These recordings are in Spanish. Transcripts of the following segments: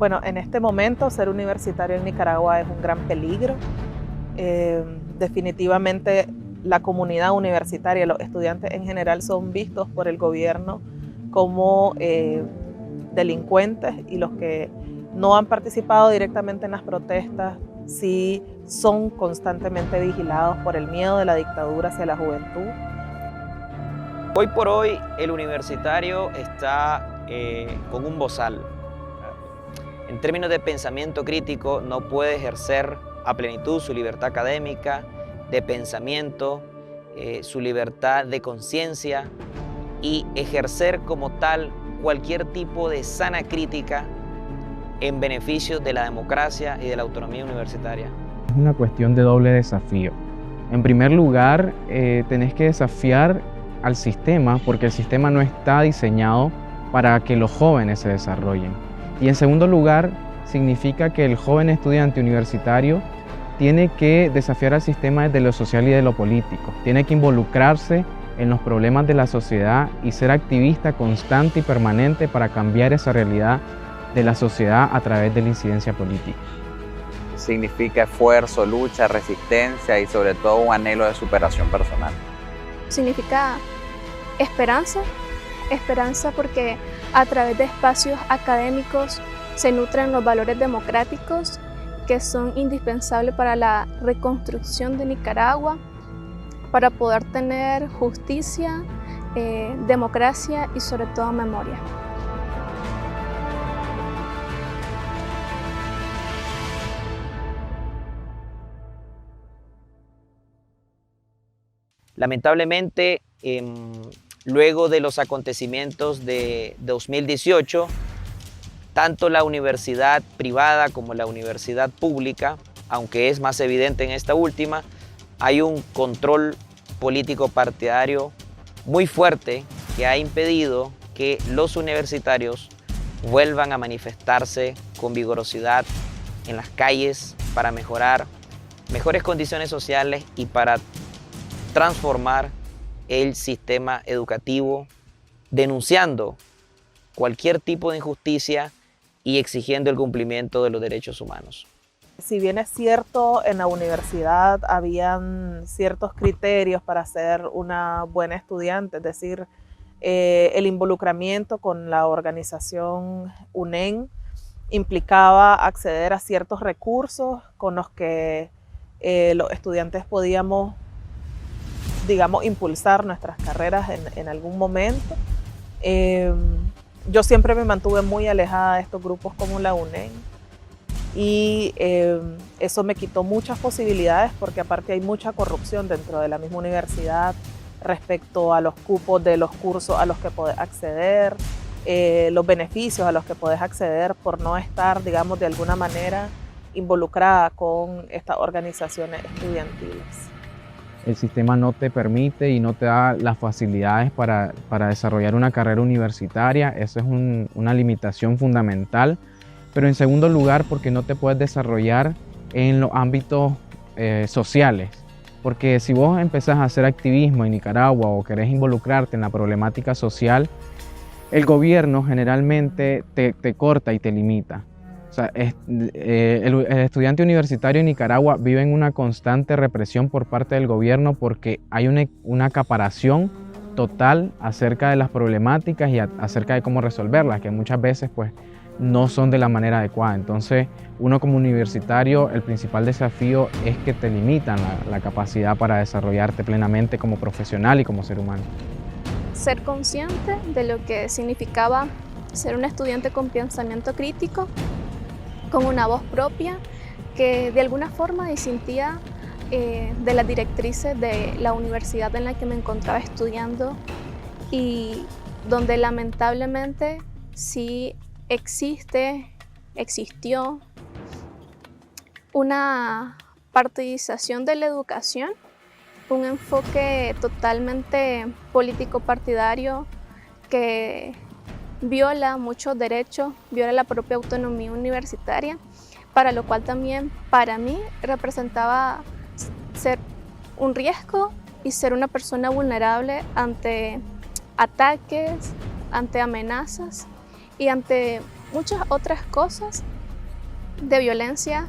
Bueno, en este momento ser universitario en Nicaragua es un gran peligro. Definitivamente la comunidad universitaria, los estudiantes en general son vistos por el gobierno como delincuentes, y los que no han participado directamente en las protestas sí son constantemente vigilados por el miedo de la dictadura hacia la juventud. Hoy por hoy el universitario está con un bozal. En términos de pensamiento crítico no puede ejercer a plenitud su libertad académica, de pensamiento, su libertad de conciencia y ejercer como tal cualquier tipo de sana crítica en beneficio de la democracia y de la autonomía universitaria. Es una cuestión de doble desafío. En primer lugar, tenés que desafiar al sistema porque el sistema no está diseñado para que los jóvenes se desarrollen. Y en segundo lugar, significa que el joven estudiante universitario tiene que desafiar al sistema desde lo social y de lo político. Tiene que involucrarse en los problemas de la sociedad y ser activista constante y permanente para cambiar esa realidad de la sociedad a través de la incidencia política. Significa esfuerzo, lucha, resistencia y sobre todo un anhelo de superación personal. Significa esperanza, esperanza porque a través de espacios académicos se nutren los valores democráticos que son indispensables para la reconstrucción de Nicaragua, para poder tener justicia, democracia y sobre todo memoria. Lamentablemente, luego de los acontecimientos de 2018, tanto la universidad privada como la universidad pública, aunque es más evidente en esta última, hay un control político partidario muy fuerte que ha impedido que los universitarios vuelvan a manifestarse con vigorosidad en las calles para mejorar mejores condiciones sociales y para transformar el sistema educativo, denunciando cualquier tipo de injusticia y exigiendo el cumplimiento de los derechos humanos. Si bien es cierto, en la universidad habían ciertos criterios para ser una buena estudiante, es decir, el involucramiento con la organización UNEN implicaba acceder a ciertos recursos con los que los estudiantes podíamos, digamos, impulsar nuestras carreras en algún momento. Yo siempre me mantuve muy alejada de estos grupos como la UNEN y eso me quitó muchas posibilidades porque aparte hay mucha corrupción dentro de la misma universidad respecto a los cupos de los cursos a los que podés acceder, los beneficios a los que podés acceder por no estar, digamos, de alguna manera involucrada con estas organizaciones estudiantiles. El sistema no te permite y no te da las facilidades para desarrollar una carrera universitaria. Eso es una limitación fundamental. Pero en segundo lugar, porque no te puedes desarrollar en los ámbitos sociales. Porque si vos empezás a hacer activismo en Nicaragua o querés involucrarte en la problemática social, el gobierno generalmente te corta y te limita. O sea, el estudiante universitario en Nicaragua vive en una constante represión por parte del gobierno porque hay una acaparación total acerca de las problemáticas y acerca de cómo resolverlas, que muchas veces pues, no son de la manera adecuada. Entonces, uno como universitario, el principal desafío es que te limitan la capacidad para desarrollarte plenamente como profesional y como ser humano. Ser consciente de lo que significaba ser un estudiante con pensamiento crítico, con una voz propia, que de alguna forma disintía de las directrices de la universidad en la que me encontraba estudiando y donde lamentablemente sí existió una partidización de la educación, un enfoque totalmente político-partidario que viola muchos derechos, viola la propia autonomía universitaria, para lo cual también para mí representaba ser un riesgo y ser una persona vulnerable ante ataques, ante amenazas y ante muchas otras cosas de violencia,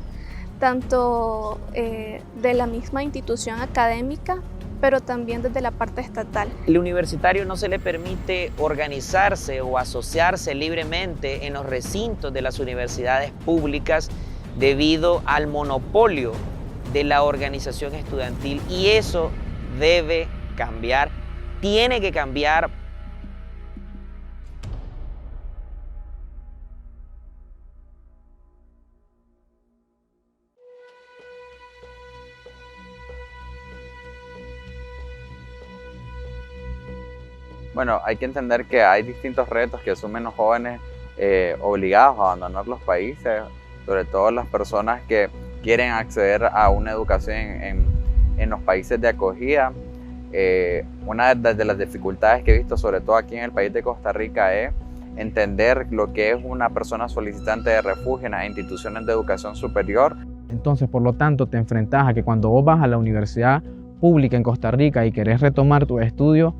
tanto de la misma institución académica, pero también desde la parte estatal. El universitario no se le permite organizarse o asociarse libremente en los recintos de las universidades públicas debido al monopolio de la organización estudiantil, y eso debe cambiar, tiene que cambiar. Bueno, hay que entender que hay distintos retos que asumen los jóvenes obligados a abandonar los países, sobre todo las personas que quieren acceder a una educación en los países de acogida. Una de las dificultades que he visto, sobre todo aquí en el país de Costa Rica, es entender lo que es una persona solicitante de refugio en las instituciones de educación superior. Entonces, por lo tanto, te enfrentas a que cuando vos vas a la universidad pública en Costa Rica y querés retomar tus estudios,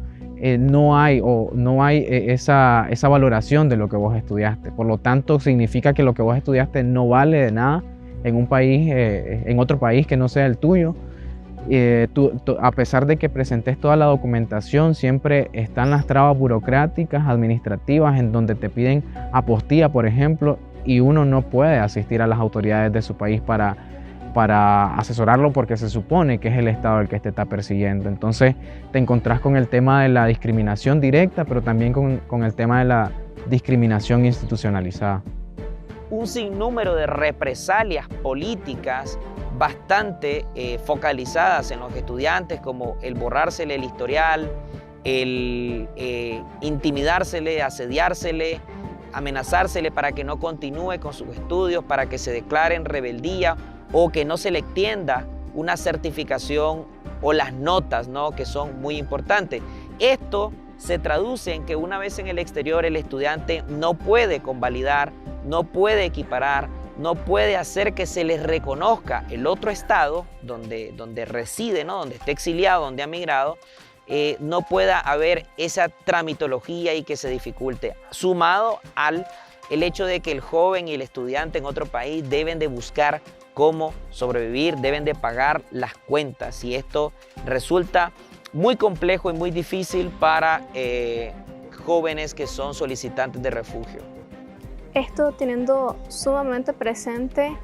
no hay esa valoración de lo que vos estudiaste. Por lo tanto, significa que lo que vos estudiaste no vale de nada en un país, en otro país que no sea el tuyo. A pesar de que presentes toda la documentación, siempre están las trabas burocráticas, administrativas, en donde te piden apostilla, por ejemplo, y uno no puede asistir a las autoridades de su país para asesorarlo, porque se supone que es el Estado el que te está persiguiendo. Entonces te encontrás con el tema de la discriminación directa, pero también con el tema de la discriminación institucionalizada. Un sinnúmero de represalias políticas bastante focalizadas en los estudiantes, como el borrársele el historial, el intimidársele, asediársele, amenazársele para que no continúe con sus estudios, para que se declare en rebeldía o que no se le extienda una certificación o las notas, ¿no?, que son muy importantes. Esto se traduce en que una vez en el exterior el estudiante no puede convalidar, no puede equiparar, no puede hacer que se les reconozca el otro estado donde reside, ¿no?, donde esté exiliado, donde ha migrado, no pueda haber esa tramitología y que se dificulte, sumado al el hecho de que el joven y el estudiante en otro país deben de buscar cómo sobrevivir, deben de pagar las cuentas, y esto resulta muy complejo y muy difícil para jóvenes que son solicitantes de refugio. Esto teniendo sumamente presente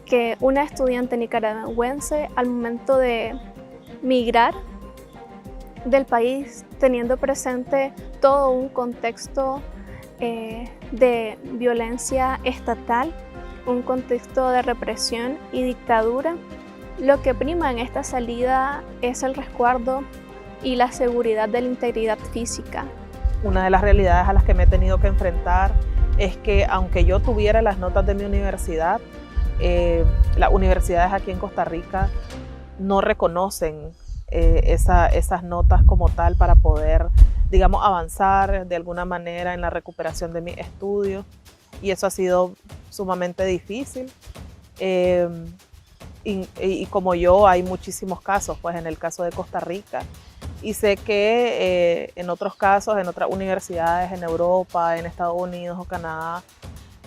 que una estudiante nicaragüense al momento de migrar del país, teniendo presente todo un contexto de violencia estatal, un contexto de represión y dictadura, lo que prima en esta salida es el resguardo y la seguridad de la integridad física. Una de las realidades a las que me he tenido que enfrentar es que aunque yo tuviera las notas de mi universidad, las universidades aquí en Costa Rica no reconocen esas notas como tal para poder, digamos, avanzar de alguna manera en la recuperación de mis estudios, y eso ha sido sumamente difícil. Y como yo, hay muchísimos casos, pues en el caso de Costa Rica, y sé que en otros casos, en otras universidades en Europa, en Estados Unidos o Canadá,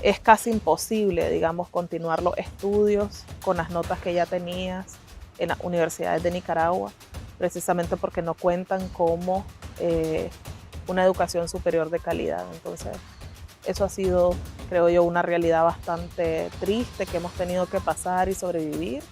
es casi imposible, digamos, continuar los estudios con las notas que ya tenías en las universidades de Nicaragua, precisamente porque no cuentan como una educación superior de calidad. Entonces, eso ha sido, creo yo, una realidad bastante triste que hemos tenido que pasar y sobrevivir.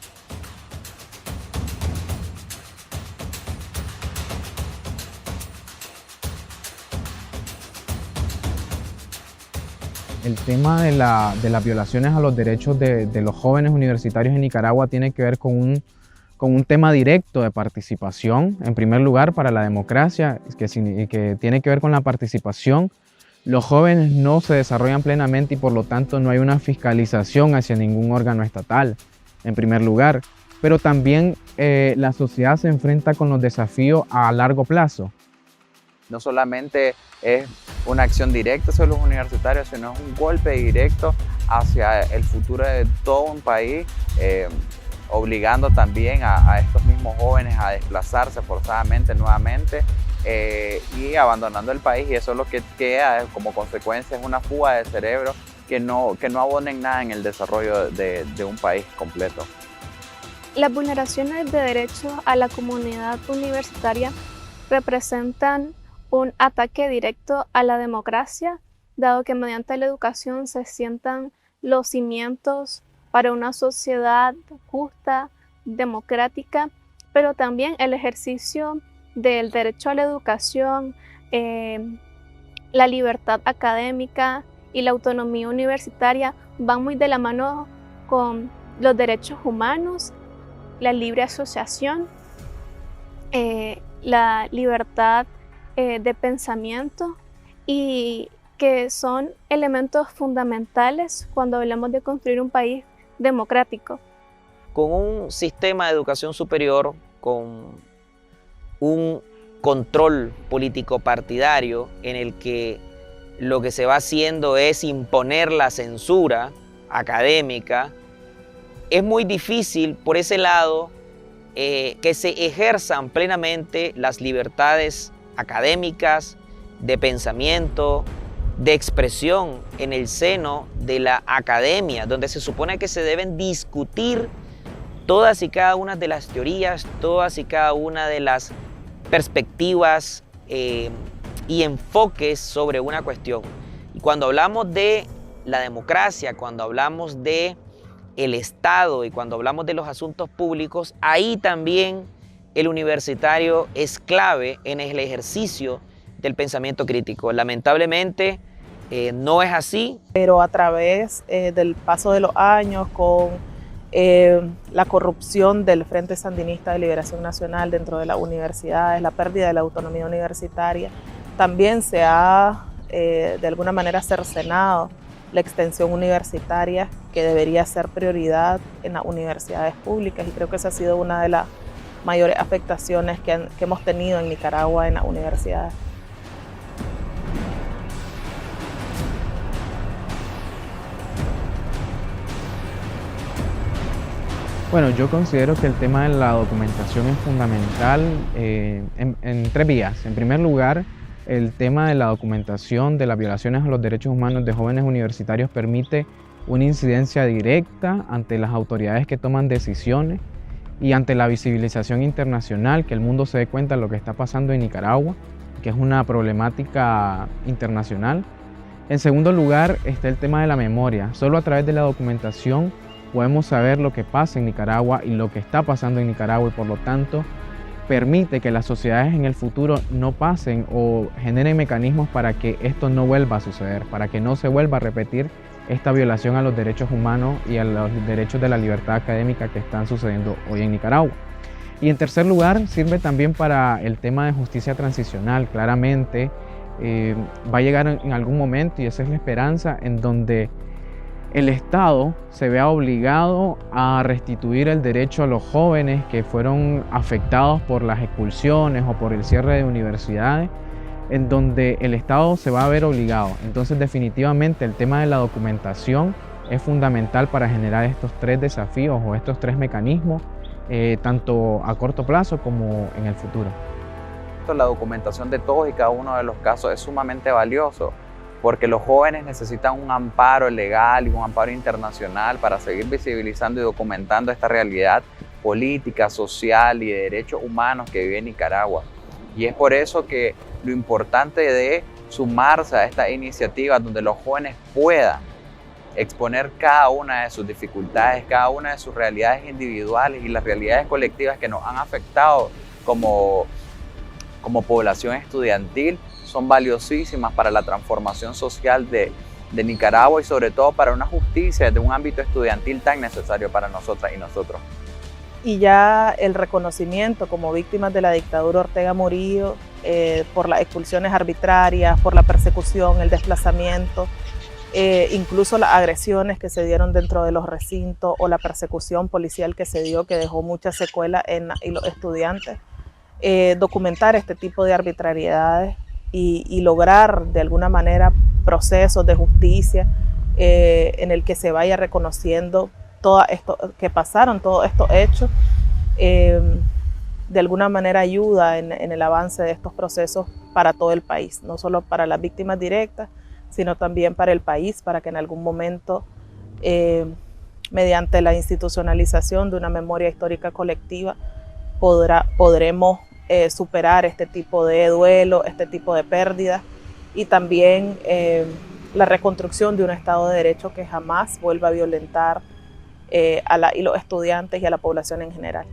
El tema de las violaciones a los derechos de los jóvenes universitarios en Nicaragua tiene que ver con un tema directo de participación, en primer lugar, para la democracia, que tiene que ver con la participación. Los jóvenes no se desarrollan plenamente y por lo tanto no hay una fiscalización hacia ningún órgano estatal, en primer lugar. Pero también la sociedad se enfrenta con los desafíos a largo plazo. No solamente es una acción directa sobre los universitarios, sino es un golpe directo hacia el futuro de todo un país, obligando también a estos mismos jóvenes a desplazarse forzadamente nuevamente y abandonando el país, y eso es lo que queda como consecuencia, es una fuga de cerebro que no abonen nada en el desarrollo de un país completo. Las vulneraciones de derechos a la comunidad universitaria representan un ataque directo a la democracia, dado que mediante la educación se sientan los cimientos para una sociedad justa, democrática, pero también el ejercicio del derecho a la educación, la libertad académica y la autonomía universitaria van muy de la mano con los derechos humanos, la libre asociación, la libertad de pensamiento, y que son elementos fundamentales cuando hablamos de construir un país democrático. Con un sistema de educación superior, con un control político partidario en el que lo que se va haciendo es imponer la censura académica, es muy difícil por ese lado que se ejerzan plenamente las libertades académicas, de pensamiento, de expresión en el seno de la academia, donde se supone que se deben discutir todas y cada una de las teorías, todas y cada una de las perspectivas y enfoques sobre una cuestión. Y cuando hablamos de la democracia, cuando hablamos de el Estado y cuando hablamos de los asuntos públicos, ahí también el universitario es clave en el ejercicio del pensamiento crítico. Lamentablemente no es así. Pero a través del paso de los años, con la corrupción del Frente Sandinista de Liberación Nacional dentro de las universidades, la pérdida de la autonomía universitaria, también se ha de alguna manera cercenado la extensión universitaria, que debería ser prioridad en las universidades públicas, y creo que esa ha sido una de las mayores afectaciones que hemos tenido en Nicaragua en las universidades. Bueno, yo considero que el tema de la documentación es fundamental en tres vías. En primer lugar, el tema de la documentación de las violaciones a los derechos humanos de jóvenes universitarios permite una incidencia directa ante las autoridades que toman decisiones y ante la visibilización internacional, que el mundo se dé cuenta de lo que está pasando en Nicaragua, que es una problemática internacional. En segundo lugar, está el tema de la memoria. Solo a través de la documentación podemos saber lo que pasa en Nicaragua y lo que está pasando en Nicaragua, y por lo tanto permite que las sociedades en el futuro no pasen o generen mecanismos para que esto no vuelva a suceder, para que no se vuelva a repetir esta violación a los derechos humanos y a los derechos de la libertad académica que están sucediendo hoy en Nicaragua. Y en tercer lugar, sirve también para el tema de justicia transicional. Claramente va a llegar en algún momento, y esa es la esperanza, en donde el Estado se vea obligado a restituir el derecho a los jóvenes que fueron afectados por las expulsiones o por el cierre de universidades, en donde el Estado se va a ver obligado. Entonces, definitivamente el tema de la documentación es fundamental para generar estos tres desafíos o estos tres mecanismos, tanto a corto plazo como en el futuro. La documentación de todos y cada uno de los casos es sumamente valioso, porque los jóvenes necesitan un amparo legal y un amparo internacional para seguir visibilizando y documentando esta realidad política, social y de derechos humanos que vive en Nicaragua. Y es por eso que lo importante de sumarse a esta iniciativa, donde los jóvenes puedan exponer cada una de sus dificultades, cada una de sus realidades individuales y las realidades colectivas que nos han afectado como población estudiantil, son valiosísimas para la transformación social de Nicaragua y sobre todo para una justicia de un ámbito estudiantil tan necesario para nosotras y nosotros. Y ya el reconocimiento como víctimas de la dictadura Ortega Murillo por las expulsiones arbitrarias, por la persecución, el desplazamiento, incluso las agresiones que se dieron dentro de los recintos o la persecución policial que se dio, que dejó muchas secuelas en los estudiantes. Documentar este tipo de arbitrariedades y lograr de alguna manera procesos de justicia en el que se vaya reconociendo todo esto que pasaron, todos estos hechos, de alguna manera ayuda en el avance de estos procesos para todo el país, no solo para las víctimas directas, sino también para el país, para que en algún momento, mediante la institucionalización de una memoria histórica colectiva, podremos superar este tipo de duelo, este tipo de pérdidas, y también la reconstrucción de un Estado de Derecho que jamás vuelva a violentar a los estudiantes y a la población en general.